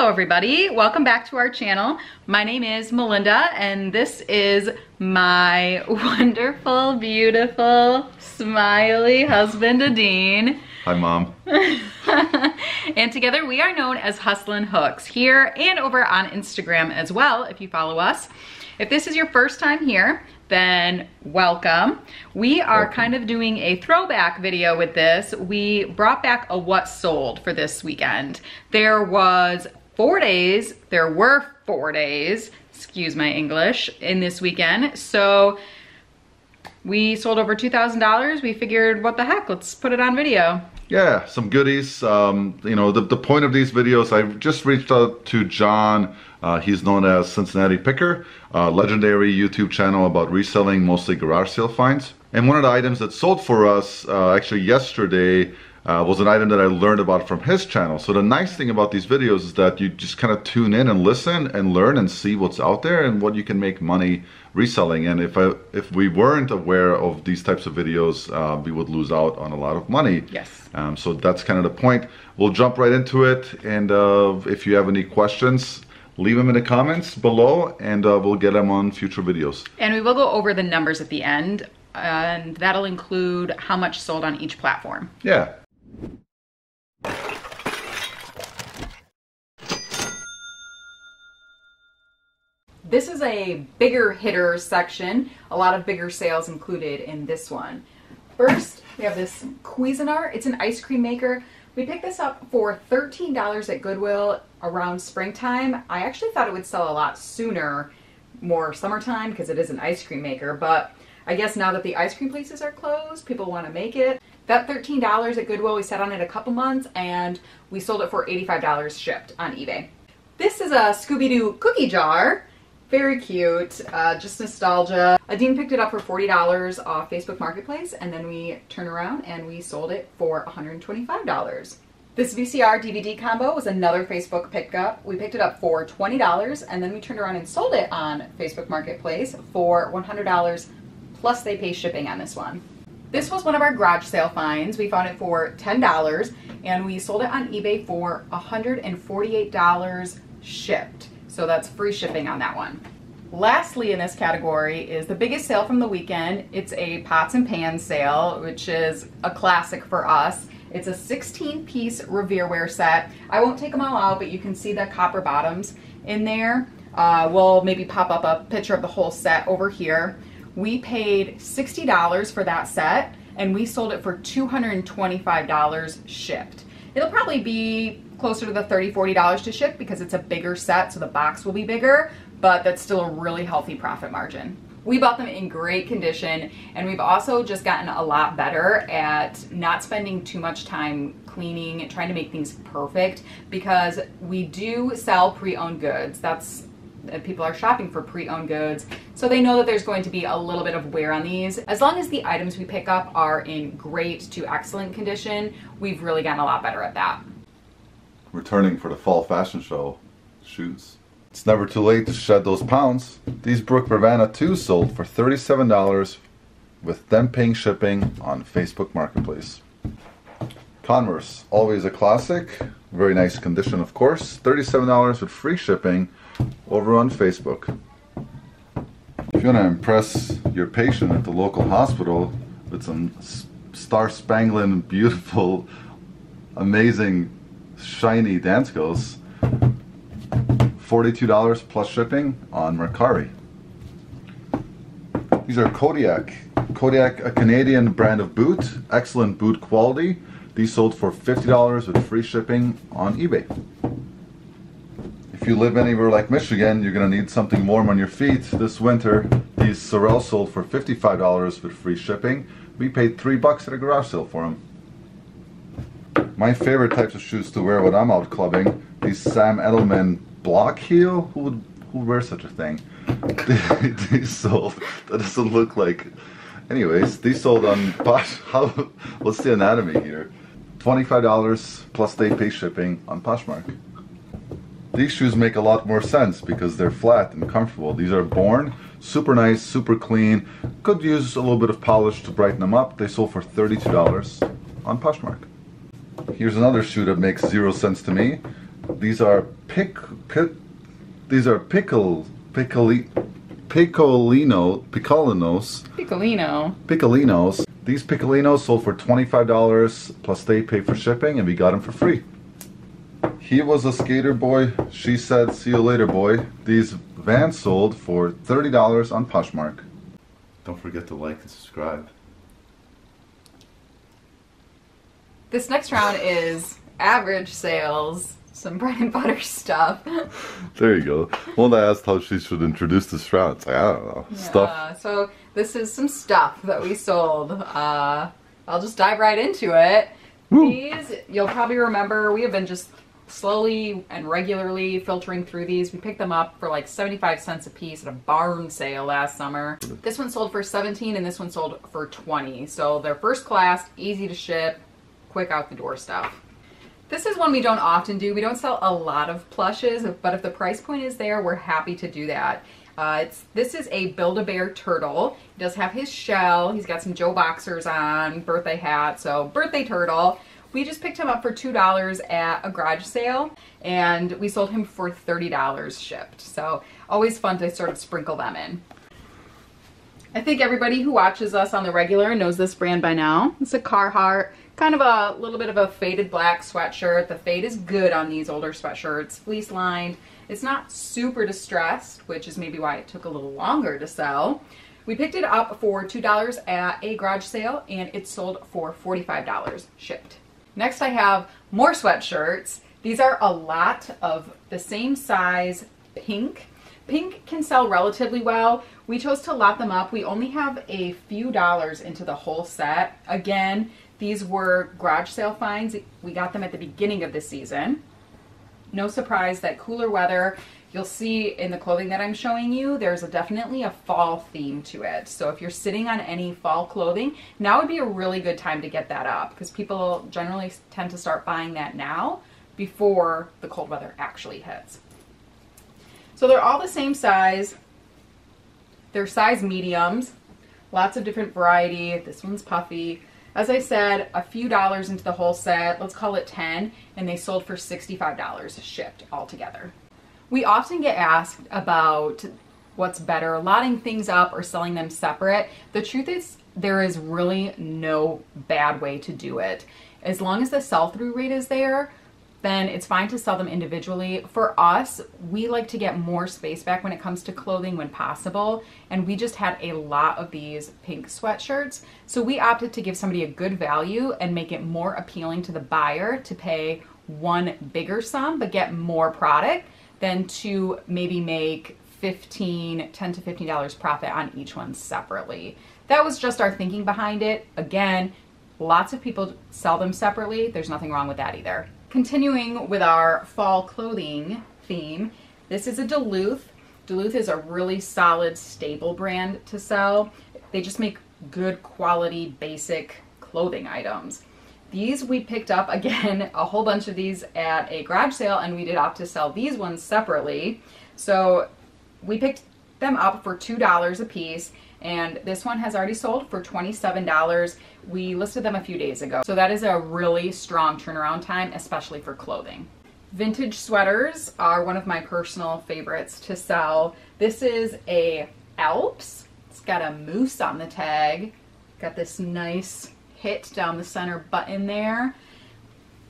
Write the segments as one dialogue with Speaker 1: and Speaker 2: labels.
Speaker 1: Hello everybody, welcome back to our channel. My name is Melinda and this is my wonderful, beautiful, smiley husband, Adine.
Speaker 2: Hi, Mom.
Speaker 1: And together we are known as Hustlin' Hooks here and over on Instagram as well if you follow us. If this is your first time here, then welcome. We are kind of doing a throwback video with this. We brought back a what sold for this weekend. There were 4 days, excuse my English, in this weekend. So we sold over $2,000. We figured, what the heck, let's put it on video.
Speaker 2: Yeah, some goodies. You know, the point of these videos, I just reached out to John. He's known as Cincinnati Picker, legendary YouTube channel about reselling mostly garage sale finds. And one of the items that sold for us actually yesterday was an item that I learned about from his channel. So the nice thing about these videos is that you just kind of tune in and listen and learn and see what's out there and what you can make money reselling. And if we weren't aware of these types of videos, we would lose out on a lot of money.
Speaker 1: Yes.
Speaker 2: So that's kind of the point. We'll jump right into it. And if you have any questions, leave them in the comments below and we'll get them on future videos.
Speaker 1: And we will go over the numbers at the end, and that'll include how much sold on each platform.
Speaker 2: Yeah.
Speaker 1: This is a bigger hitter section. A lot of bigger sales included in this one. First, we have this Cuisinart. It's an ice cream maker. We picked this up for $13 at Goodwill around springtime. I actually thought it would sell a lot sooner, more summertime, because it is an ice cream maker, but I guess now that the ice cream places are closed, people want to make it. That $13 at Goodwill, we sat on it a couple months and we sold it for $85 shipped on eBay. This is a Scooby-Doo Cookie Jar. Very cute, just nostalgia. Adine picked it up for $40 off Facebook Marketplace, and then we turned around and we sold it for $125. This VCR DVD combo was another Facebook pickup. We picked it up for $20, and then we turned around and sold it on Facebook Marketplace for $100, plus they pay shipping on this one. This was one of our garage sale finds. We found it for $10, and we sold it on eBay for $148 shipped. So that's free shipping on that one. Lastly in this category is the biggest sale from the weekend. It's a pots and pans sale, which is a classic for us. It's a 16-piece Revereware set. I won't take them all out, but you can see the copper bottoms in there. We'll maybe pop up a picture of the whole set over here. We paid $60 for that set, and we sold it for $225 shipped. It'll probably be closer to the $30, $40 to ship because it's a bigger set, so the box will be bigger, but that's still a really healthy profit margin. We bought them in great condition, and we've also just gotten a lot better at not spending too much time cleaning and trying to make things perfect, because we do sell pre-owned goods. People are shopping for pre-owned goods, so they know that there's going to be a little bit of wear on these. As long as the items we pick up are in great to excellent condition, we've really gotten a lot better at that.
Speaker 2: Returning for the fall fashion show, shoes. It's never too late to shed those pounds. These Brooke Bravana 2 sold for $37 with them paying shipping on Facebook Marketplace. Converse, always a classic, very nice condition of course, $37 with free shipping over on Facebook. If you want to impress your patient at the local hospital with some star-spangled, beautiful, amazing, shiny dance skills, $42 plus shipping on Mercari. These are Kodiak, a Canadian brand of boot, excellent boot quality. These sold for $50 with free shipping on eBay. If you live anywhere like Michigan, you're going to need something warm on your feet this winter. These Resell sold for $55 with free shipping. We paid $3 at a garage sale for them. My favorite types of shoes to wear when I'm out clubbing, these Sam Edelman block heel. Who would wear such a thing? These sold. That doesn't look like. Anyways, these sold on Posh. What's the anatomy here? $25 plus they pay shipping on Poshmark. These shoes make a lot more sense because they're flat and comfortable. These are Born, super nice, super clean. Could use a little bit of polish to brighten them up. They sold for $32 on Poshmark. Here's another shoe that makes 0 sense to me. These are Piccolinos. These Piccolinos sold for $25 plus they pay for shipping, and we got them for free. He was a skater boy. She said, "See you later, boy." These Vans sold for $30 on Poshmark. Don't forget to like and subscribe.
Speaker 1: This next round is average sales, some bread and butter stuff.
Speaker 2: There you go. Well, I asked how she should introduce this round. It's like, I don't know.
Speaker 1: Yeah,
Speaker 2: Stuff.
Speaker 1: so this is some stuff that we sold. I'll just dive right into it.
Speaker 2: Woo.
Speaker 1: These, you'll probably remember, we have been just slowly and regularly filtering through these. We picked them up for like 75 cents a piece at a barn sale last summer. This one sold for 17 and this one sold for 20. So they're first class, easy to ship, quick out the door stuff. This is one we don't often do. We don't sell a lot of plushes, but if the price point is there, we're happy to do that. This is a Build-A-Bear turtle. He does have his shell. He's got some Joe boxers on, birthday hat, so birthday turtle. We just picked him up for $2 at a garage sale, and we sold him for $30 shipped. So always fun to sort of sprinkle them in. I think everybody who watches us on the regular knows this brand by now. It's a Carhartt, kind of a little bit of a faded black sweatshirt. The fade is good on these older sweatshirts, fleece lined. It's not super distressed, which is maybe why it took a little longer to sell. We picked it up for $2 at a garage sale, and it sold for $45 shipped. Next I have more sweatshirts. These are a lot of the same size pink. Pink can sell relatively well. We chose to lot them up. We only have a few dollars into the whole set. Again, these were garage sale finds. We got them at the beginning of the season. No surprise that cooler weather, you'll see in the clothing that I'm showing you, there's definitely a fall theme to it. So if you're sitting on any fall clothing, now would be a really good time to get that up because people generally tend to start buying that now before the cold weather actually hits. So they're all the same size. They're size mediums, lots of different variety. This one's puffy. As I said, a few dollars into the whole set, let's call it 10, and they sold for $65 shipped altogether. We often get asked about what's better, lotting things up or selling them separate. The truth is there is really no bad way to do it. As long as the sell-through rate is there, then it's fine to sell them individually. For us, we like to get more space back when it comes to clothing when possible, and we just had a lot of these pink sweatshirts, so we opted to give somebody a good value and make it more appealing to the buyer to pay one bigger sum but get more product than to maybe make $10 to $15 profit on each one separately. That was just our thinking behind it. Again, lots of people sell them separately. There's nothing wrong with that either. Continuing with our fall clothing theme, this is a Duluth. Duluth is a really solid, stable brand to sell. They just make good quality, basic clothing items. These we picked up, again, a whole bunch of these at a garage sale, and we did opt to sell these ones separately. So we picked them up for $2 a piece, and this one has already sold for $27. We listed them a few days ago. So that is a really strong turnaround time, especially for clothing. Vintage sweaters are one of my personal favorites to sell. This is a Alps. It's got a moose on the tag. Got this nice hit down the center button there.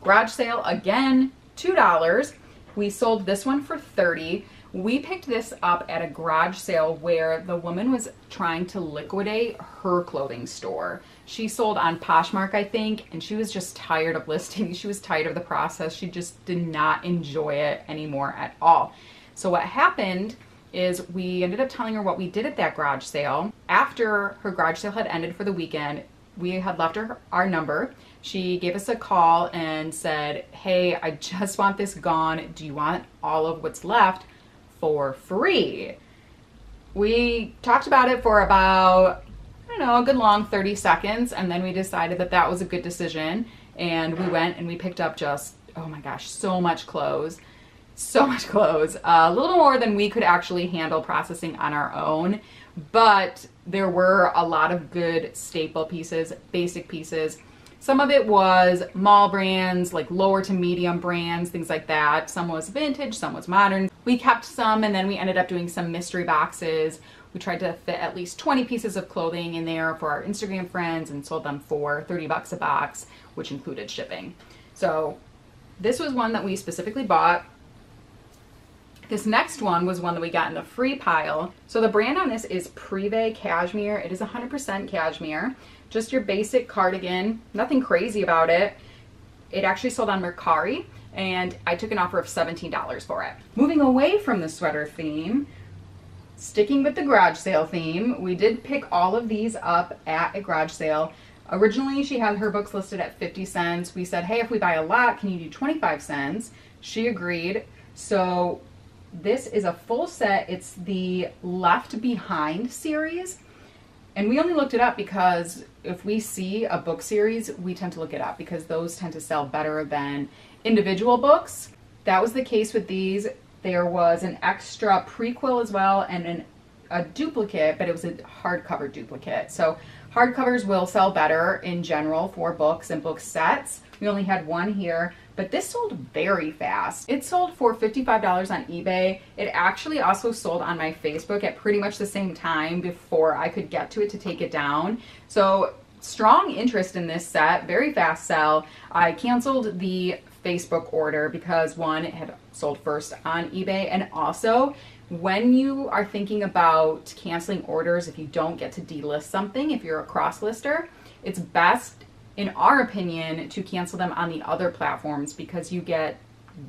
Speaker 1: Garage sale, again, $2. We sold this one for $30. We picked this up at a garage sale where the woman was trying to liquidate her clothing store. She sold on Poshmark, I think, and she was just tired of listing. She was tired of the process. She just did not enjoy it anymore at all. So what happened is we ended up telling her what we did at that garage sale. After her garage sale had ended for the weekend, we had left her our number. She gave us a call and said, "Hey, I just want this gone. Do you want all of what's left for free?" We talked about it for about, I don't know, a good long 30 seconds, and then we decided that that was a good decision, and we went and we picked up just, oh my gosh, so much clothes. So much clothes. A little more than we could actually handle processing on our own, but there were a lot of good staple pieces, basic pieces. Some of it was mall brands, like lower to medium brands, things like that. Some was vintage, some was modern. We kept some, and then we ended up doing some mystery boxes. We tried to fit at least 20 pieces of clothing in there for our Instagram friends and sold them for 30 bucks a box, which included shipping. So this was one that we specifically bought. This next one was one that we got in the free pile. So the brand on this is Privé Cashmere. It is 100% cashmere. Just your basic cardigan, nothing crazy about it. It actually sold on Mercari, and I took an offer of $17 for it. Moving away from the sweater theme, sticking with the garage sale theme, we did pick all of these up at a garage sale. Originally, she had her books listed at 50 cents. We said, hey, if we buy a lot, can you do 25 cents? She agreed. So this is a full set. It's the Left Behind series. And we only looked it up because if we see a book series, we tend to look it up because those tend to sell better than individual books. That was the case with these. There was an extra prequel as well and a duplicate, but it was a hardcover duplicate. So hardcovers will sell better in general for books and book sets. We only had one here, but this sold very fast. It sold for $55 on eBay. It actually also sold on my Facebook at pretty much the same time before I could get to it to take it down. So strong interest in this set, very fast sell. I canceled the Facebook order because one, it had sold first on eBay, and also when you are thinking about canceling orders, if you don't get to delist something, if you're a cross-lister, it's best, in our opinion, to cancel them on the other platforms because you get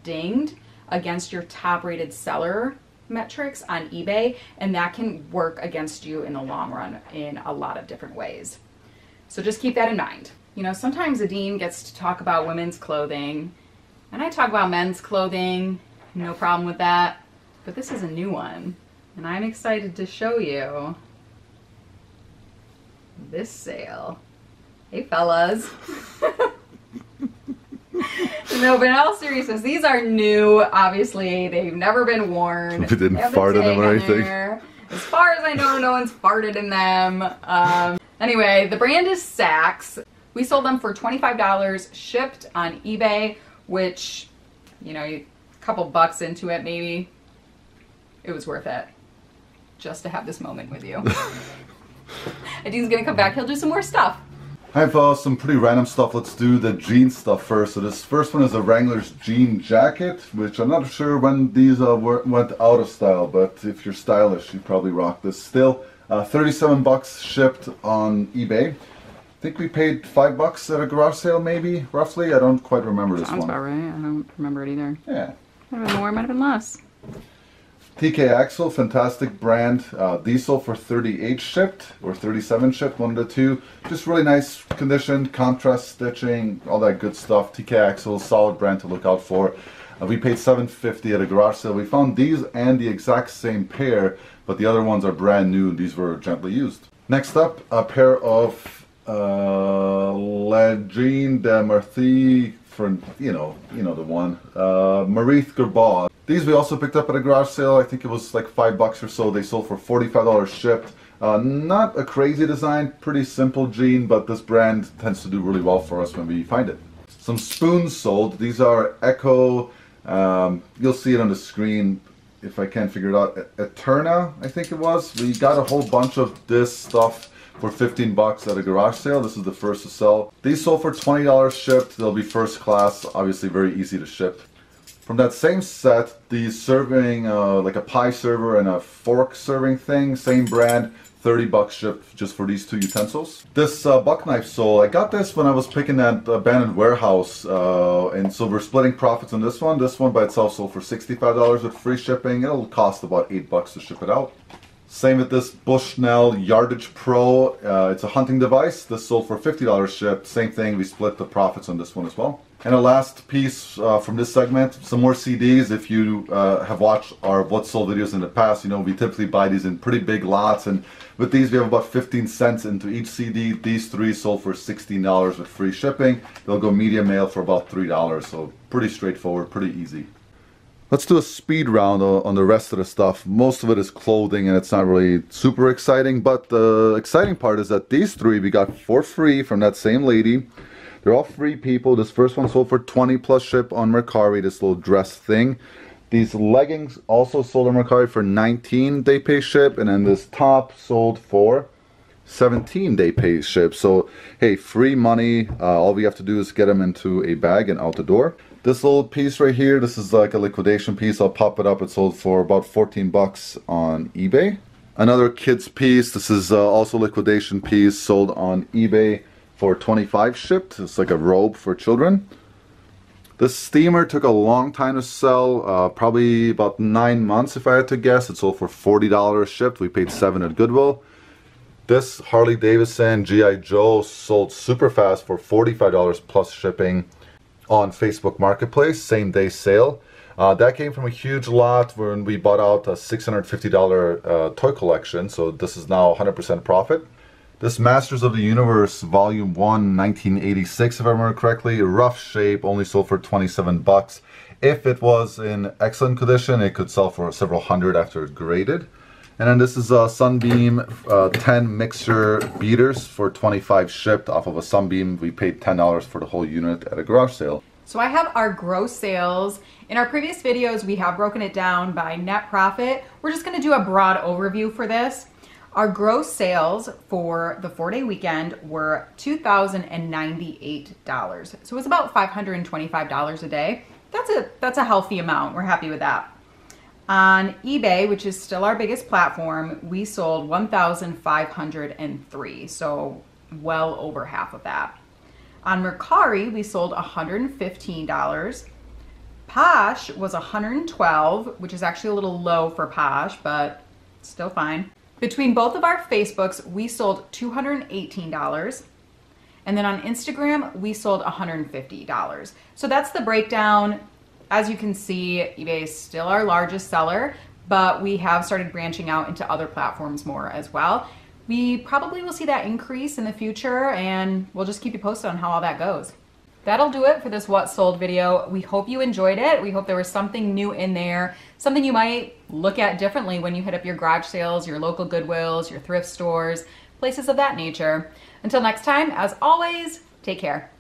Speaker 1: dinged against your top-rated seller metrics on eBay, and that can work against you in the long run in a lot of different ways. So just keep that in mind. You know, sometimes Adine gets to talk about women's clothing, and I talk about men's clothing, no problem with that, but this is a new one, and I'm excited to show you this sale. Hey fellas. No, but in all seriousness, these are new. Obviously, they've never been worn.
Speaker 2: We didn't fart in them or anything.
Speaker 1: As far as I know, no one's farted in them. Anyway, the brand is Saks. We sold them for $25 shipped on eBay, which, you know, a couple bucks into it maybe. It was worth it just to have this moment with you. Adine's gonna come back. He'll do some more stuff.
Speaker 2: I have some pretty random stuff. Let's do the jean stuff first. So this first one is a Wrangler's jean jacket, which I'm not sure when these went out of style, but if you're stylish, you probably rock this still. 37 bucks shipped on eBay. I think we paid $5 at a garage sale, maybe, roughly. I don't quite remember this one.
Speaker 1: Sounds about right. I don't remember it either.
Speaker 2: Yeah.
Speaker 1: Might have been more, might have been less.
Speaker 2: TK Axel, fantastic brand. These sold for 38 shipped, or 37 shipped, one of the two. Just really nice condition, contrast stitching, all that good stuff. TK Axel, solid brand to look out for. We paid $7.50 at a garage sale. We found these and the exact same pair, but the other ones are brand new. These were gently used. Next up, a pair of Legend de Marthe, for you know the one, Marith Gerbaud. These we also picked up at a garage sale. I think it was like $5 or so. They sold for $45 shipped. Not a crazy design, pretty simple jean, but this brand tends to do really well for us when we find it. Some spoons sold. These are Echo. You'll see it on the screen if I can't figure it out. Eterna, I think it was. We got a whole bunch of this stuff for 15 bucks at a garage sale. This is the first to sell. These sold for $20 shipped. They'll be first class, obviously very easy to ship. From that same set, the serving, like a pie server and a fork serving thing, same brand, 30 bucks shipped just for these two utensils. This buck knife sold. I got this when I was picking that abandoned warehouse, and so we're splitting profits on this one. This one by itself sold for $65 with free shipping. It'll cost about $8 to ship it out. Same with this Bushnell Yardage Pro. It's a hunting device. This sold for $50 shipped. Same thing, we split the profits on this one as well. And a last piece from this segment, some more CDs. If you have watched our What's Sold videos in the past, you know we typically buy these in pretty big lots. And with these, we have about 15 cents into each CD. These three sold for $16 with free shipping. They'll go media mail for about $3. So pretty straightforward, pretty easy. Let's do a speed round on the rest of the stuff. Most of it is clothing and it's not really super exciting, but the exciting part is that these three we got for free from that same lady. They're all free people. This first one sold for 20 plus ship on Mercari, this little dress thing. These leggings also sold on Mercari for 19, they pay ship, and then this top sold for 17, they pay ship. So hey, free money. All we have to do is get them into a bag and out the door. This little piece right here, this is like a liquidation piece. I'll pop it up. It sold for about 14 bucks on eBay. Another kids piece. This is also a liquidation piece, sold on eBay for 25 shipped. It's like a robe for children. This steamer took a long time to sell, probably about 9 months if I had to guess. It sold for $40 shipped. We paid $7 at Goodwill. This Harley Davidson Gi Joe sold super fast for $45 plus shipping on Facebook Marketplace, same day sale. That came from a huge lot when we bought out a $650 toy collection, so this is now 100% profit. This Masters of the Universe Volume 1, 1986, if I remember correctly, rough shape, only sold for 27 bucks. If it was in excellent condition, it could sell for several hundred after it graded. And then this is a Sunbeam 10 mixer beaters for 25 shipped off of a Sunbeam. We paid $10 for the whole unit at a garage sale.
Speaker 1: So I have our gross sales. In our previous videos, we have broken it down by net profit. We're just gonna do a broad overview for this. Our gross sales for the 4-day weekend were $2,098. So it was about $525 a day. That's a healthy amount. We're happy with that. On eBay, which is still our biggest platform, we sold 1,503, so well over half of that. On Mercari, we sold $115. Posh was $112, which is actually a little low for Posh, but still fine. Between both of our Facebooks, we sold $218. And then on Instagram, we sold $150. So that's the breakdown. As you can see, eBay is still our largest seller, but we have started branching out into other platforms more as well. We probably will see that increase in the future, and we'll just keep you posted on how all that goes. That'll do it for this What Sold video. We hope you enjoyed it. We hope there was something new in there, something you might look at differently when you hit up your garage sales, your local Goodwills, your thrift stores, places of that nature. Until next time, as always, take care.